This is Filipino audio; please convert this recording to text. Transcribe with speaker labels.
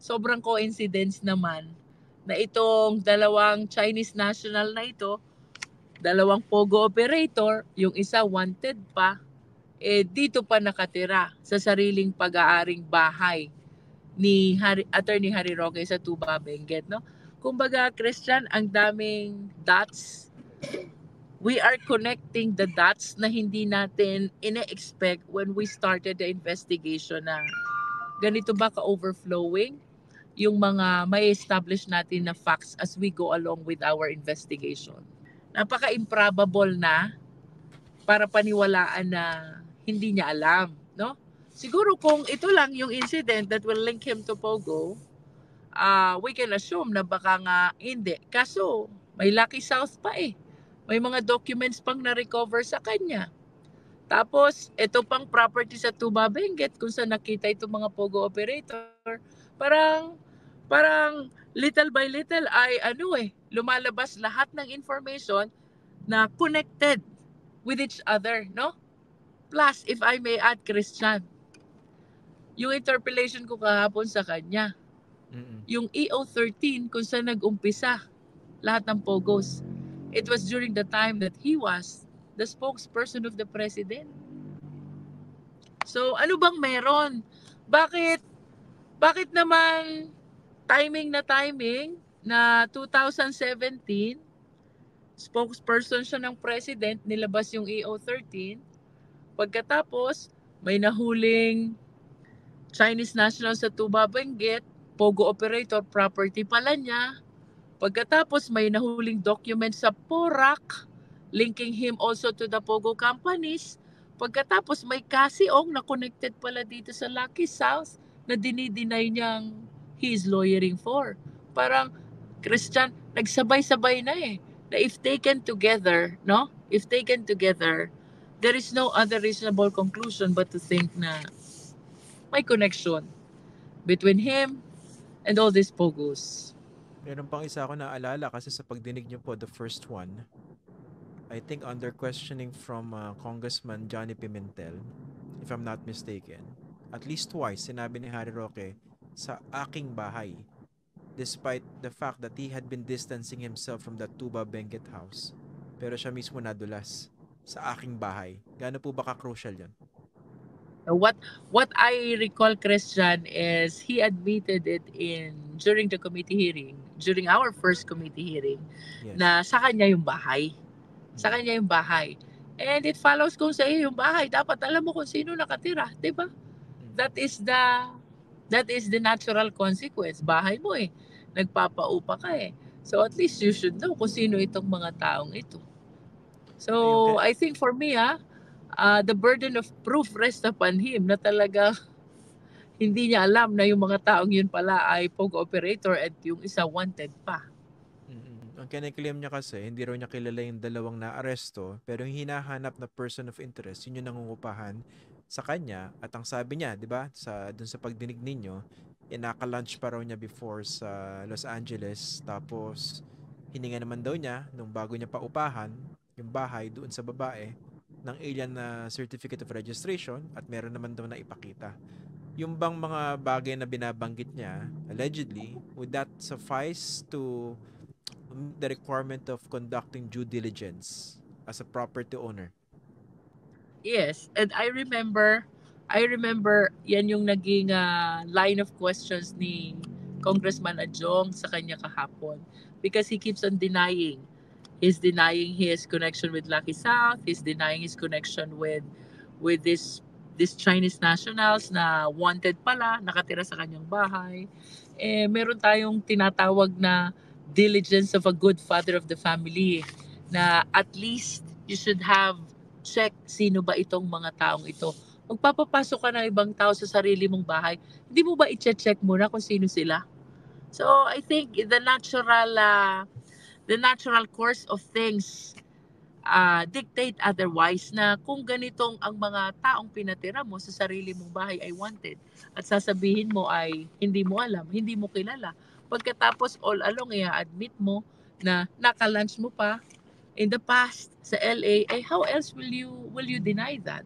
Speaker 1: sobrang coincidence naman na itong dalawang Chinese national na ito, dalawang pogo operator, yung isa wanted pa, dito pa nakatira sa sariling pag-aaring bahay ni Attorney Harry Roque sa Tuba, Benguet, no? Kumbaga, Christian, ang daming dots. We are connecting the dots na hindi natin ina-expect when we started the investigation na ganito ba ka-overflowing yung mga may establish natin na facts as we go along with our investigation. Napaka-improbable na para paniwalaan na hindi niya alam, no? Siguro kung ito lang yung incident that will link him to Pogo, we can assume na baka nga hindi. Kaso, may Lucky South pa eh. May mga documents pang na-recover sa kanya. Tapos, ito pang property sa Tuba, Benguet, kung saan nakita itong mga Pogo operator, parang little by little ay lumalabas lahat ng information na connected with each other, no? Plus, if I may add, Christian, yung interpellation ko kahapon sa kanya, yung EO13 kung saan nag-umpisa lahat ng Pogos, it was during the time that he was the spokesperson of the president. So, ano bang meron? Bakit naman timing na 2017, spokesperson siya ng president, nilabas yung EO13, pagkatapos may nahuling Chinese national sa Tuba, Benguet, Pogo operator, property pala niya. Pagkatapos may nahuling document sa Porac, linking him also to the Pogo companies. Pagkatapos may Kasiong na connected pala dito sa Lucky South na dinideny niyang he is lawyering for. Parang, Christian, nagsabay-sabay na eh. Na if taken together, no? If taken together, there is no other reasonable conclusion but to think na may connection between him and all these Pogos.
Speaker 2: Meron pang isa ako naalala kasi sa pagdinig niyo po, the first one, I think under questioning from Congressman Johnny Pimentel, if I'm not mistaken, at least twice sinabi ni Harry Roque, sa aking bahay, despite the fact that he had been distancing himself from the Tuba Benguet house. Pero siya mismo nadulas sa aking bahay. Gaano po ba ka-crucial yun?
Speaker 1: What I recall, Christian, is he admitted it during the committee hearing, during our first committee hearing, yes, na sa kanya yung bahay. Sa kanya yung bahay. And it follows kung sa iyo yung bahay, dapat alam mo kung sino nakatira, 'di ba? That is the natural consequence. Bahay mo eh. Nagpapaupa ka eh. So at least you should know kung sino itong mga taong ito. So I think for me the burden of proof rests upon him na talaga hindi niya alam na yung mga taong yun pala ay Pogo operator at yung isa wanted pa.
Speaker 2: Ang kiniklaim niya kasi, hindi raw niya kilala yung dalawang na-aresto, pero yung hinahanap na person of interest, yun yung nangungupahan sa kanya. At ang sabi niya, di ba, dun sa pagdinig ninyo, naka-lunch pa raw niya before sa Los Angeles. Tapos, hininga naman daw niya, nung bago niya paupahan, yung bahay doon sa babae, ng alien na certificate of registration at meron naman daw na ipakita. Yung bang mga bagay na binabanggit niya, allegedly, would that suffice to meet the requirement of conducting due diligence as a property owner?
Speaker 1: Yes, and I remember yan yung naging line of questions ni Congressman Adjong sa kanya kahapon because he keeps on denying. He's denying his connection with Lucky South. He's denying his connection with this Chinese nationals na wanted pala, nakatira sa kanyang bahay. Meron tayong tinatawag na diligence of a good father of the family na at least you should have check sino ba itong mga taong ito. Magpapapasok ka ng ibang tao sa sarili mong bahay, hindi mo ba i-check muna kung sino sila? So I think the natural course of things dictate otherwise na kung ganitong ang mga taong pinatira mo sa sarili mong bahay ay wanted at sasabihin mo ay hindi mo alam, hindi mo kilala. Pagkatapos all along i-admit mo na naka-lunch mo pa in the past sa LA, how else will you deny that?